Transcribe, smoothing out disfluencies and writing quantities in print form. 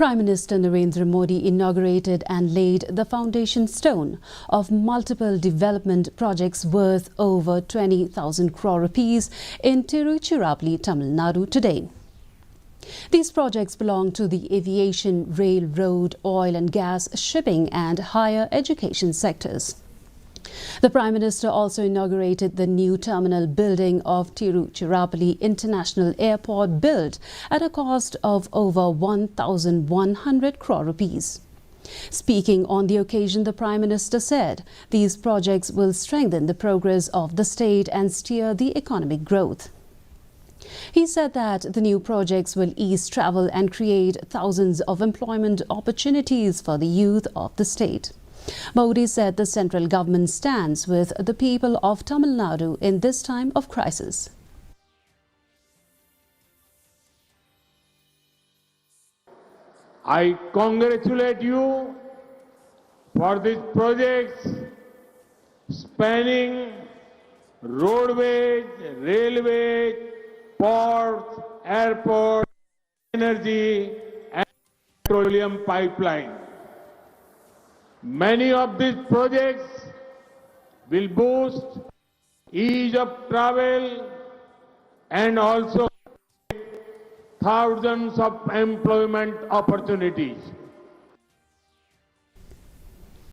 Prime Minister Narendra Modi inaugurated and laid the foundation stone of multiple development projects worth over 20,000 crore rupees in Tiruchirappalli, Tamil Nadu today. These projects belong to the aviation, rail, road, oil and gas, shipping and higher education sectors. The Prime Minister also inaugurated the new terminal building of Tiruchirappalli International Airport, built at a cost of over 1,100 crore rupees. Speaking on the occasion, the Prime Minister said these projects will strengthen the progress of the state and steer the economic growth. He said that the new projects will ease travel and create thousands of employment opportunities for the youth of the state. Modi said the central government stands with the people of Tamil Nadu in this time of crisis. I congratulate you for these projects spanning roadways, railways, ports, airports, energy and petroleum pipeline. Many of these projects will boost ease of travel and also thousands of employment opportunities.